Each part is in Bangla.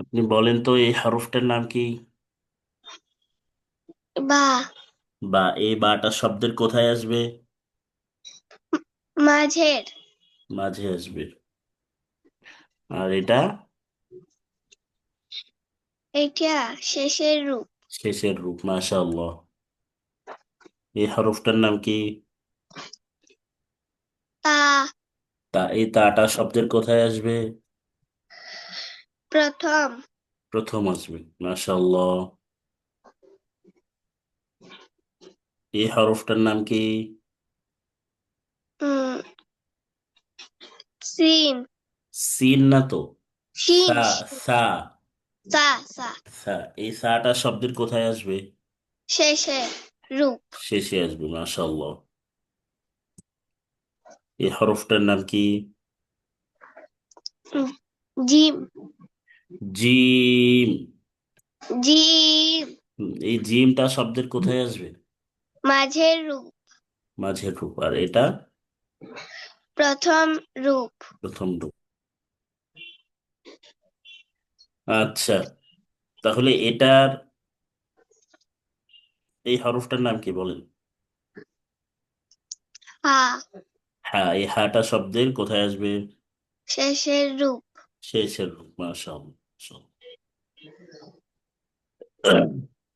আপনি বলেন তো এই হরফটার নাম কি? বা। বা, এই বাটা শব্দের কোথায় আসবে? মাঝের। মাঝে আসবে। আর এটা? এটা শেষের রূপ। শেষের রূপ। মাশাআল্লাহ। এই হরফটার নাম কি? তা। তা, এই তাটা শব্দের কোথায় আসবে? প্রথম। প্রথম আসবে। মাশাআল্লাহ। এই হরফটার নাম কি? উম সিন। সিন না তো। শিন। সা। সা। সা। সা। সা। এই সাটা শব্দের কোথায় আসবে? শেষের রূপ। শেষে আসবে। মাশাআল্লাহ। এই হরফটার নাম কি? উম, জিম। জিম। জিম। এই জিমটা শব্দের কোথায় আসবে? মাঝের রূপ। মাঝের রূপ। আর এটা? প্রথম রূপ। প্রথম রূপ। আচ্ছা, তাহলে এটার এই হরফটার নাম কি বলেন? হা। হ্যাঁ, এই হাটা শব্দের কোথায় আসবে? শেষের রূপ। শেষের রূপ। মাশাআল্লাহ।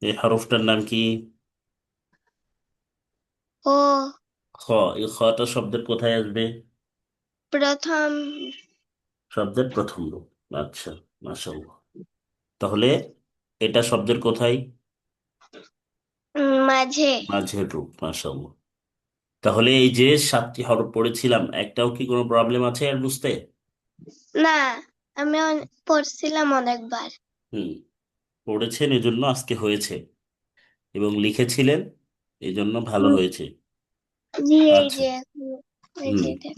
এই হরফটার নাম কি? ও। খ। এই খটা শব্দের কোথায় আসবে? প্রথম। শব্দের প্রথম রূপ। আচ্ছা, মাশাআল্লাহ। তাহলে এটা শব্দের কোথায়? মাঝে। মাঝের রূপ। মাশাআল্লাহ। তাহলে এই যে 7টি হরফ পড়েছিলাম, একটাও কি কোনো প্রবলেম আছে আর বুঝতে? না, আমি পড়ছিলাম অনেকবার। হুম। পড়েছেন এজন্য আজকে হয়েছে, এবং লিখেছিলেন এই জন্য ভালো উম, হয়েছে। জি, এই আচ্ছা। যে এই হুম। যে এটা।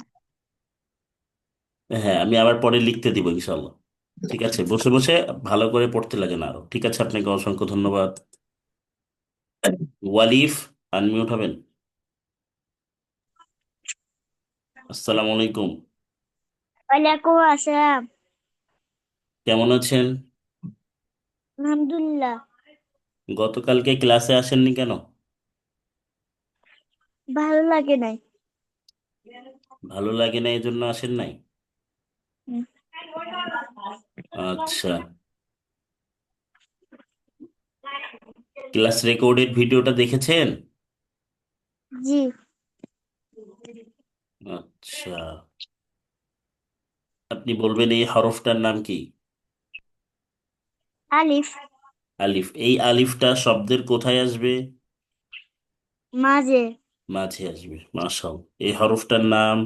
হ্যাঁ, আমি আবার পরে লিখতে দিব ইনশাল্লাহ। ঠিক আছে, বসে বসে ভালো করে পড়তে লাগে না আরো। ঠিক আছে, আপনাকে অসংখ্য ধন্যবাদ। ওয়ালিফ, আনমিউট হবেন। আসসালামু আলাইকুম। ওয়ালাইকুম আসসালাম। কেমন আছেন? আলহামদুলিল্লাহ। গতকালকে ক্লাসে আসেননি কেন? ভালো লাগে নাই। ভালো লাগে না এই জন্য আসেন নাই? হুম। আচ্ছা। ক্লাস রেকর্ডেড ভিডিওটা দেখেছেন? জি। আচ্ছা। আপনি বলবেন এই হরফটার নাম কি? আলিফ। আলিফ। এই আলিফটা শব্দের কোথায় আসবে? মাঝে। মাঝে আসবে। মাশাআল্লাহ। এই হরফটার নাম?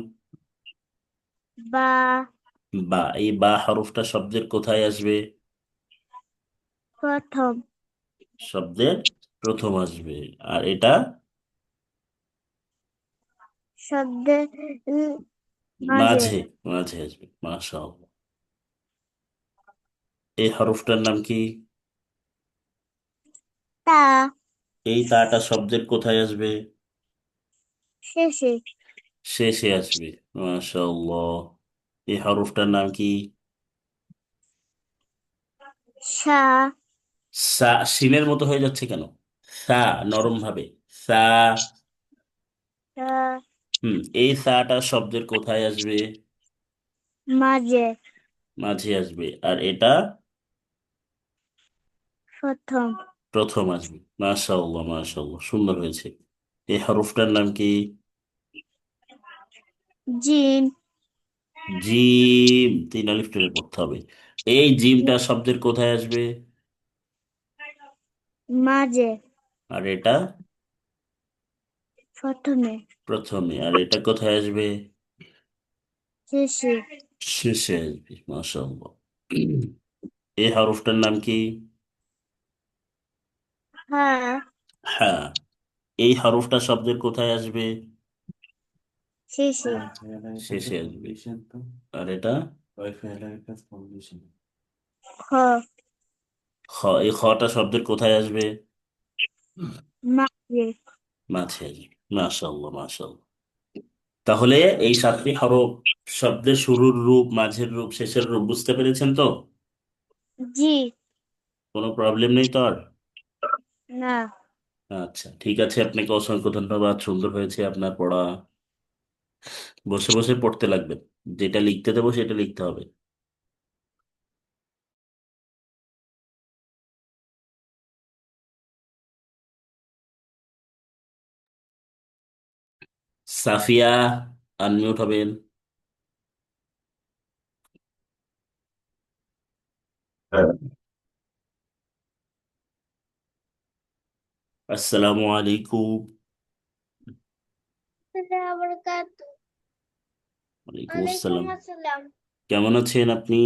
বা। বা। এই বা হরফটা শব্দের কোথায় আসবে? প্রথম। শব্দের প্রথম আসবে। আর এটা? শব্দের মাঝে। মাঝে। মাঝে আসবে। মাশাআল্লাহ। এই হরফটার নাম কি? তা। এই তাটা শব্দের কোথায় আসবে? শেষে। শেষে আসবে। মাশাআল্লাহ। এই হরফটার নাম কি? সা। সা। সিনের মতো হয়ে যাচ্ছে কেন? সা। নরম ভাবে। সা। তা। এই সাটা শব্দের কোথায় আসবে? মাঝে। মাঝে আসবে। আর এটা? প্রথম। প্রথম আসবে। মাশাআল্লাহ, মাশাআল্লাহ, সুন্দর হয়েছে। এই হরফটার নাম কি? জিম। জিম। 3 আলিফ টেনে পড়তে হবে। এই জিমটা শব্দের কোথায় আসবে? মাঝে। আর এটা? প্রথমে। প্রথমে। আর এটা কোথায় আসবে? শেষে। শেষে আসবে। মাশাআল্লাহ। এই হরফটার নাম কি? হ্যাঁ। হ্যাঁ। এই হরফটা শব্দের কোথায় আসবে? শেষে। শেষে আসবে। আর এটা? খ। খ। এই খটা শব্দের কোথায় আসবে? মাঝে। মাঝে আসবে। মাশাআল্লাহ, মাশাআল্লাহ। তাহলে এই 7টি হরফ শব্দের শুরুর রূপ, মাঝের রূপ, শেষের রূপ বুঝতে পেরেছেন তো? জি। কোনো প্রবলেম নেই তো আর? না। আচ্ছা, ঠিক আছে, আপনাকে অসংখ্য ধন্যবাদ, সুন্দর হয়েছে আপনার পড়া। বসে বসে পড়তে লাগবেন, যেটা লিখতে দেবো সেটা লিখতে হবে। সাফিয়া, আনমিউট হবেন। আসসালামু আলাইকুম। ওয়ালাইকুম ওয়ালাইকুম আসসালাম। আসসালাম। কেমন আছেন আপনি?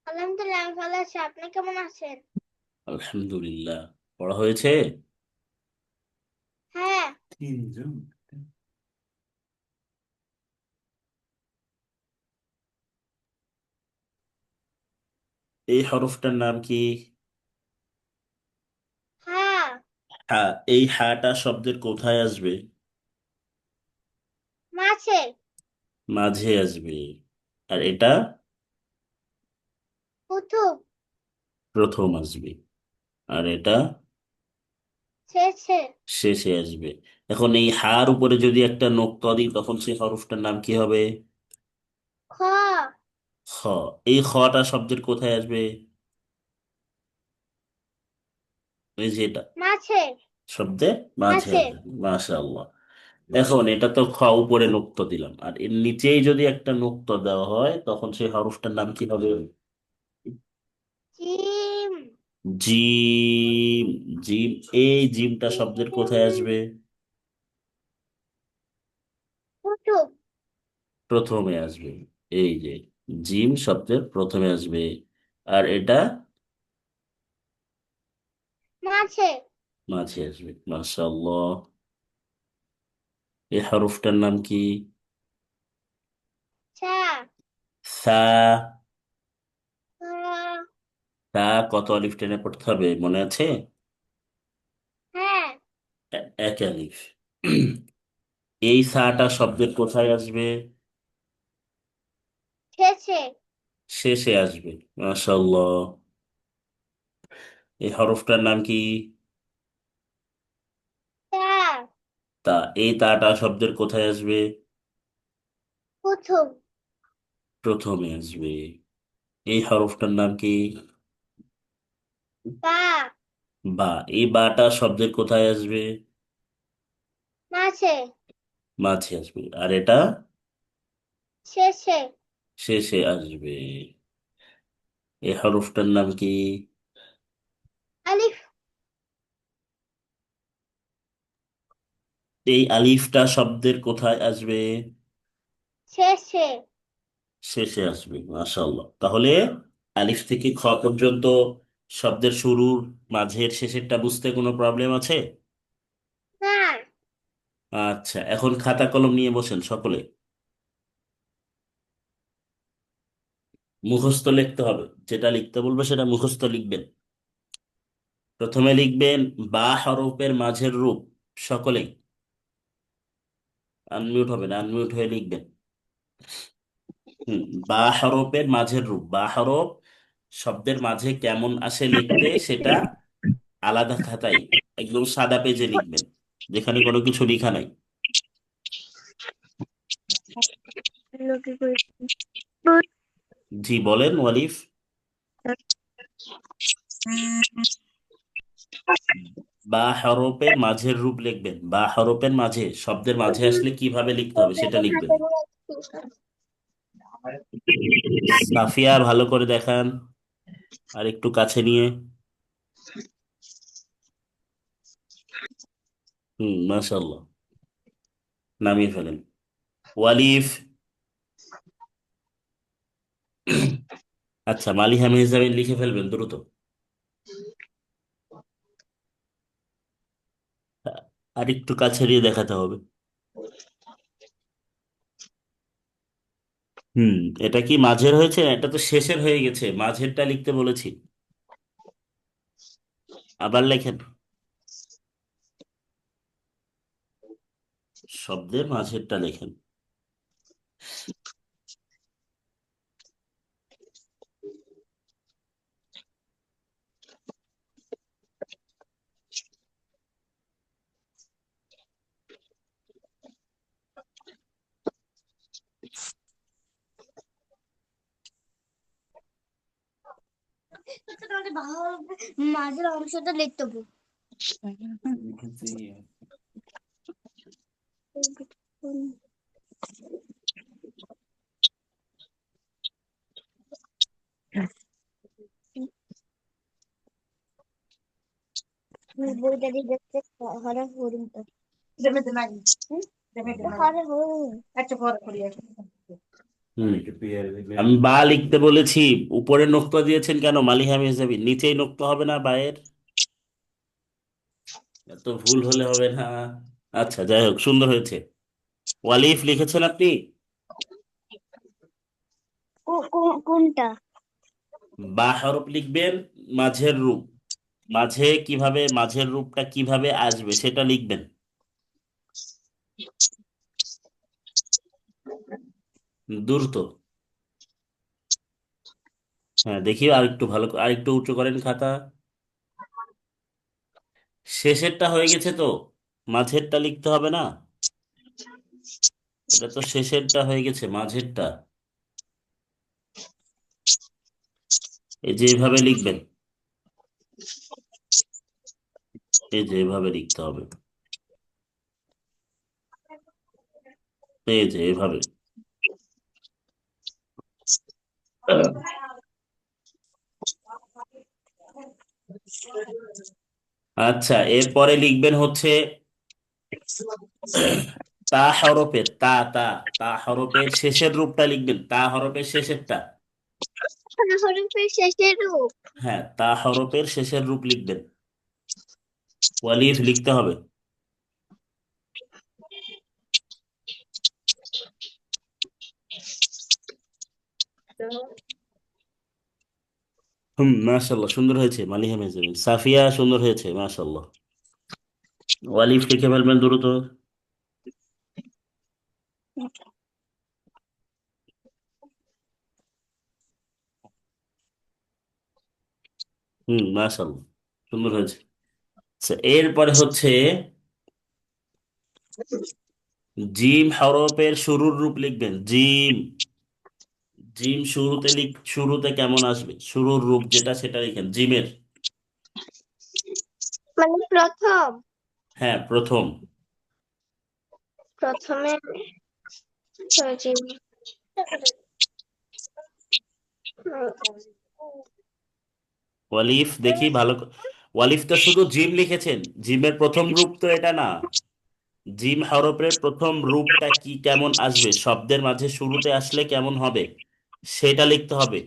আলহামদুলিল্লাহ আমি ভালো আছি, আপনি কেমন আছেন? আলহামদুলিল্লাহ। পড়া হয়েছে? হ্যাঁ। তিনজন। এই হরফটার নাম কি? হ্যাঁ। হ্যাঁ, এই হাটা শব্দের কোথায় আসবে? মাছে। মাঝে আসবে। আর এটা কুতুব। প্রথম আসবে। আর এটা শেষে। শেষে আসবে। এখন এই হার উপরে যদি একটা নোক্তা দিই তখন সেই হরফটার নাম কি হবে? খ। খ। এই খটা শব্দের কোথায় আসবে? এই যে এটা মাছে। শব্দের মাঝে মাছে। আসবে। মাশাআল্লাহ। এখন এটা তো খ, উপরে নোক্তা দিলাম, আর এর নিচেই যদি একটা নোক্তা দেওয়া হয় তখন সেই হরফটার নাম কি হবে? জিম। জিম। জিম। এই জিমটা শব্দের কোথায় আসবে? কুতুব। প্রথমে আসবে। এই যে জিম শব্দের প্রথমে আসবে। আর এটা মাছে। মাঝে আসবে। মাশাআল্লাহ। এই হরফটার নাম কি? চা। সা। আহ, সা। কত আলিফ টেনে পড়তে হবে মনে আছে? হ্যাঁ। এক আলিফ। এই সাটা শব্দের কোথায় আসবে? শেষে। শেষে আসবে। মাশাআল্লাহ। এই হরফটার নাম কি? তা। তা। এই তাটা শব্দের কোথায় আসবে? কুতুব। প্রথমে আসবে। এই হরফটার নাম কি? বা। বা। এই বাটা শব্দের কোথায় আসবে? মাছে। মাঝে আসবে। আর এটা শেষে। শেষে আসবে। এই হরফটার নাম কি? আলিফ। এই আলিফটা শব্দের কোথায় আসবে? শেষে। শেষে আসবে। মাশাআল্লাহ। তাহলে আলিফ থেকে খ পর্যন্ত শব্দের শুরুর, মাঝের, শেষেরটা বুঝতে কোনো প্রবলেম আছে? না। আচ্ছা, এখন খাতা কলম নিয়ে বসেন সকলে। মুখস্থ লিখতে হবে, যেটা লিখতে বলবে সেটা মুখস্থ লিখবেন। প্রথমে লিখবেন বা হরফের মাঝের রূপ। সকলেই আনমিউট হবেন, আনমিউট হয়ে লিখবেন। হুম। বা হরফের মাঝের রূপ। বা হরফ শব্দের মাঝে কেমন আসে লিখতে, সেটা আলাদা খাতায় একদম সাদা পেজে লিখবেন, যেখানে কোনো কিছু লেখা নাই। লোকে করে। জি বলেন ওয়ালিফ। বা হরফের মাঝের রূপ লিখবেন। বা হরফের মাঝে, শব্দের মাঝে আসলে কিভাবে লিখতে হবে সেটা লিখবেন। সাফিয়া, ভালো করে দেখান, আর একটু কাছে নিয়ে। মাশাআল্লাহ। নামিয়ে ফেলেন। ওয়ালিফ। আচ্ছা, মালিহা মেহজাবিন লিখে ফেলবেন দ্রুত। আর একটু কাছে নিয়ে দেখাতে হবে। হুম। এটা কি মাঝের হয়েছে? এটা তো শেষের হয়ে গেছে, মাঝেরটা লিখতে বলেছি। আবার লেখেন। শব্দের মাঝেরটা লেখেন। মাঝের অংশটা লিখতে হবে। বইটা দিয়ে দেখতে হরে হরিণ তো হরে হরিণ হুম আমি বা লিখতে বলেছি, উপরে নোক্তা দিয়েছেন কেন মালিহা মেহজাবি? নিচেই নোক্তা হবে না বায়ের? এত ভুল হলে হবে না। আচ্ছা, যাই হোক, সুন্দর হয়েছে। ওয়ালিফ লিখেছেন আপনি? কোনটা? বা হরফ লিখবেন, মাঝের রূপ, মাঝে কিভাবে, মাঝের রূপটা কিভাবে আসবে সেটা লিখবেন। দ্রুত। হ্যাঁ, দেখি আরেকটু ভালো আরেকটু উঁচু করেন খাতা। শেষেরটা হয়ে গেছে তো, মাঝেরটা লিখতে হবে না? এটা তো শেষেরটা হয়ে গেছে, মাঝেরটা এই যে এভাবে লিখবেন, এই যে এভাবে লিখতে হবে, এই যে এভাবে। আচ্ছা, এরপরে লিখবেন হচ্ছে তা হরফের তা তা তা হরফের শেষের রূপটা লিখবেন, তা হরফের শেষেরটা। হরফের শেষের রূপ। হ্যাঁ, তা হরফের শেষের রূপ লিখবেন। ওয়ালিফ লিখতে হবে। মাশাল্লাহ, সুন্দর হয়েছে মালিহা মেহজাবিন। সাফিয়া সুন্দর হয়েছে, মাশাল্লাহ। ওয়ালিফ লিখে ফেলবেন দ্রুত। মাশাল্লাহ, সুন্দর হয়েছে। আচ্ছা, এরপরে হচ্ছে জিম হরফের শুরুর রূপ লিখবেন। জিম, জিম শুরুতে শুরুতে কেমন আসবে, শুরুর রূপ যেটা সেটা লিখেন জিমের। মানে প্রথম, হ্যাঁ, প্রথম। প্রথমে সজি। ওয়ালিফ দেখি ভালো ওয়ালিফ তো শুধু জিম লিখেছেন, জিমের প্রথম রূপ তো এটা না। জিম হরফের প্রথম রূপটা কি কেমন আসবে, শব্দের মাঝে শুরুতে আসলে কেমন হবে সেটা লিখতে হবে।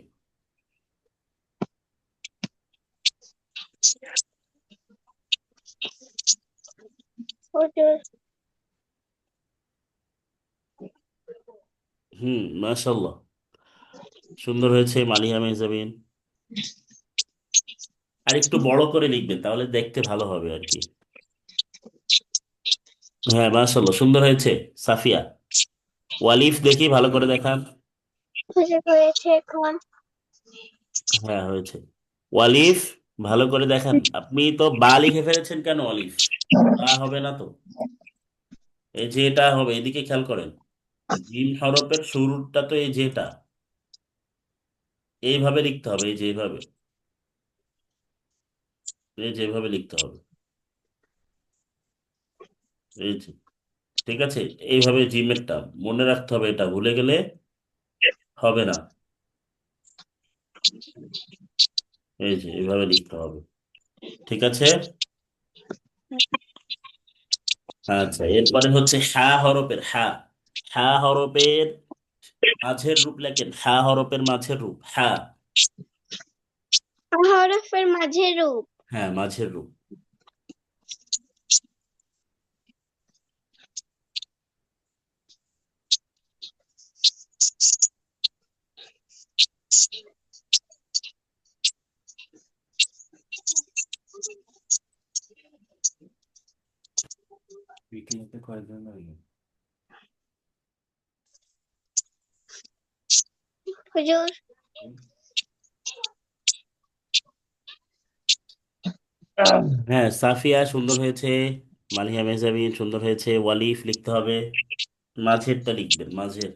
হুজুর। মাশাল্লাহ, সুন্দর হয়েছে মালিহা মেহজাবিন। আর একটু বড় করে লিখবেন, তাহলে দেখতে ভালো হবে আর কি। হ্যাঁ, মাশাল্লাহ, সুন্দর হয়েছে। সাফিয়া, ওয়ালিফ দেখি ভালো করে দেখান। হুজুর হয়েছে এখন। হ্যাঁ, হয়েছে। ওয়ালিফ ভালো করে দেখান। আপনি তো বা লিখে ফেলেছেন কেন ওয়ালিফ? বা হবে না তো, এই যে এটা হবে, এদিকে খেয়াল করেন। জিম হরফের শুরুটা তো এই যেটা, এইভাবে লিখতে হবে, এই যে এইভাবে, এই যে এইভাবে লিখতে হবে, এই যে। ঠিক আছে, এইভাবে জিমেরটা মনে রাখতে হবে, এটা ভুলে গেলে হবে না। এই যে এইভাবে লিখতে হবে। ঠিক আছে। আচ্ছা, এরপরে হচ্ছে হা হরফের হা, হা হরফের মাঝের রূপ লেখেন, হা হরফের মাঝের রূপ হা। হরফের মাঝে রূপ। হ্যাঁ, মাঝের রূপ। পিকনিকে কয়জন লাগবে? হুজুর। হ্যাঁ, সাফিয়া সুন্দর হয়েছে, মালিহা মেহজাবিন সুন্দর হয়েছে। ওয়ালিফ লিখতে হবে, মাঝেরটা লিখবেন, মাঝের।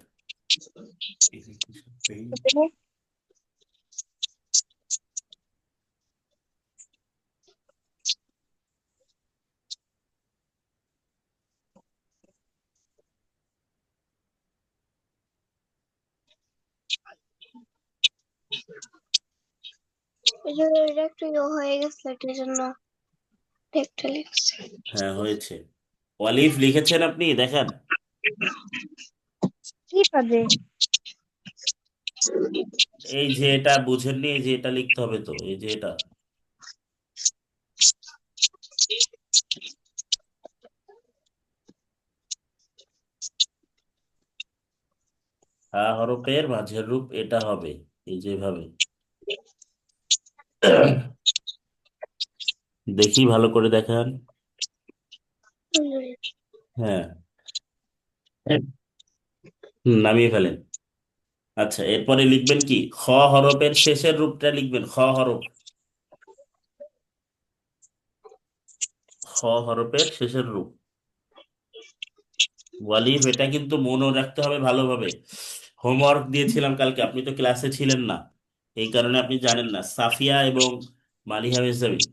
এই জন্য এটা একটু হয়ে গেছে, এটার জন্য একটা লিখছি। হ্যাঁ হয়েছে। অলিভ লিখেছেন আপনি, দেখান। কি পাবে? এই যে এটা বুঝেননি, এই যে এটা লিখতে হবে তো, এই যে এটা। হা হরফের মাঝের রূপ এটা হবে, এই যেভাবে। দেখি ভালো করে দেখান। হ্যাঁ। নামিয়ে ফেলেন। আচ্ছা, এরপরে লিখবেন কি, খ হরফের শেষের রূপটা লিখবেন, খ হরফ। খ হরফের শেষের রূপ ওয়ালিফ, এটা কিন্তু মনে রাখতে হবে ভালোভাবে। হোমওয়ার্ক দিয়েছিলাম কালকে, আপনি তো ক্লাসে ছিলেন না, এই কারণে আপনি জানেন না। সাফিয়া এবং মালিহা মেহজাবিন।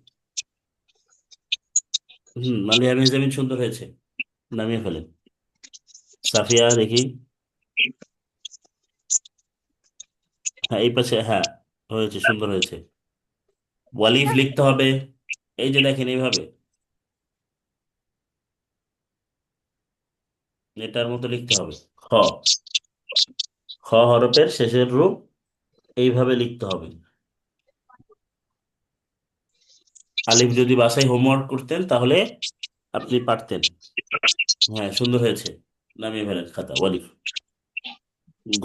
মালিহা মেহজাবিন সুন্দর হয়েছে, নামিয়ে ফেলেন। সাফিয়া দেখি। হ্যাঁ এই পাশে, হ্যাঁ হয়েছে, সুন্দর হয়েছে। ওয়ালিফ লিখতে হবে, এই যে দেখেন এইভাবে, এটার মতো লিখতে হবে। খ, খ হরফের শেষের রূপ এইভাবে লিখতে হবে। আলিফ যদি বাসায় হোমওয়ার্ক করতেন তাহলে আপনি পারতেন। হ্যাঁ সুন্দর হয়েছে, নামিয়ে ফেলেন খাতা ওয়ালিফ।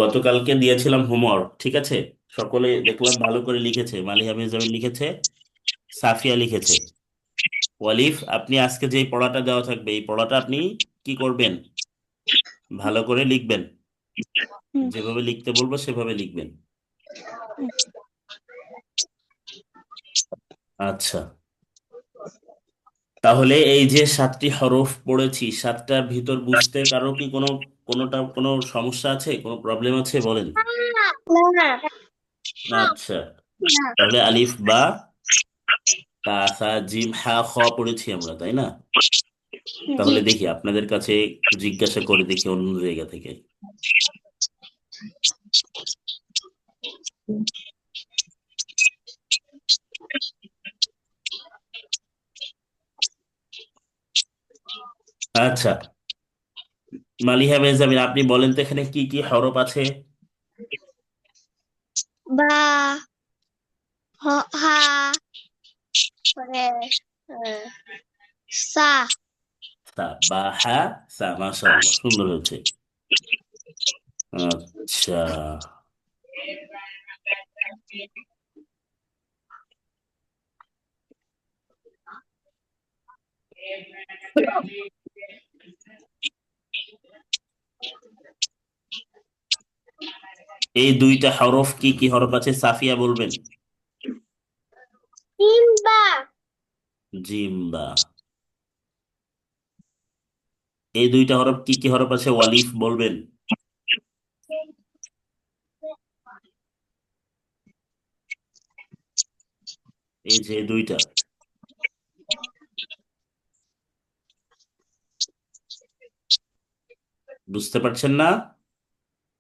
গতকালকে দিয়েছিলাম হোমওয়ার্ক, ঠিক আছে? সকলে দেখলাম ভালো করে লিখেছে, মালিহা মির্জামিন লিখেছে, সাফিয়া লিখেছে। ওয়ালিফ, আপনি আজকে যে পড়াটা দেওয়া থাকবে, এই পড়াটা আপনি কি করবেন, ভালো করে লিখবেন। হুম। যেভাবে লিখতে বলবো সেভাবে লিখবেন। আচ্ছা, তাহলে এই যে 7টি হরফ পড়েছি, 7টার ভিতর বুঝতে কারো কি কোনোটা কোনো সমস্যা আছে, কোনো প্রবলেম আছে বলেন। না, আচ্ছা, তাহলে আলিফ বা তা সা জিম হা খ পড়েছি আমরা, তাই না? জি। তাহলে দেখি আপনাদের কাছে একটু জিজ্ঞাসা করে দেখি অন্য জায়গা থেকে। আচ্ছা, মালিহা মেহজাবিন, আপনি বলেন তো এখানে কি কি হরফ আছে। বা, হা, পরে সা। তা বা হা সা, মাশাআল্লাহ সুন্দর হয়েছে। আচ্ছা, এই দুইটা হরফ কি কি হরফ আছে, সাফিয়া বলবেন। সিম্বা। জিম্বা। এই দুইটা হরফ কি কি হরফ আছে, ওয়ালিফ বলবেন। এই যে দুইটা, বুঝতে পারছেন না?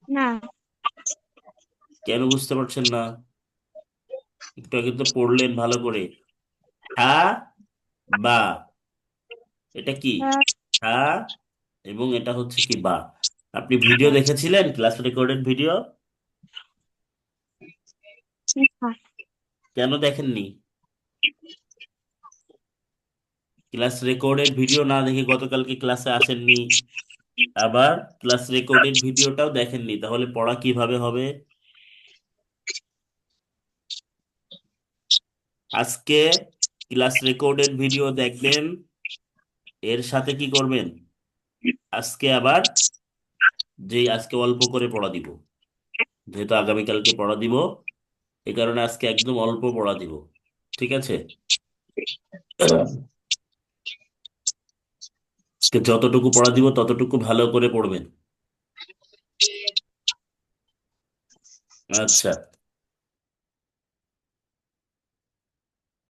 না। কেন বুঝতে পারছেন না? একটু আগে তো পড়লেন ভালো করে। হা বা, এটা কি, হা, এবং এটা হচ্ছে কি বা। আপনি ভিডিও দেখেছিলেন, ক্লাস রেকর্ডেড ভিডিও? কেন দেখেননি? ক্লাস রেকর্ডেড ভিডিও না দেখে গতকালকে ক্লাসে আসেননি, আবার ক্লাস রেকর্ডেড ভিডিওটাও দেখেননি, তাহলে পড়া কিভাবে হবে? আজকে ক্লাস রেকর্ডেড ভিডিও দেখবেন, এর সাথে কি করবেন, আজকে আবার, আজকে অল্প করে পড়া দিব, যেহেতু আগামীকালকে পড়া দিব, এই কারণে আজকে একদম অল্প পড়া দিব, ঠিক আছে? আজকে যতটুকু পড়া দিব ততটুকু ভালো করে পড়বেন। আচ্ছা,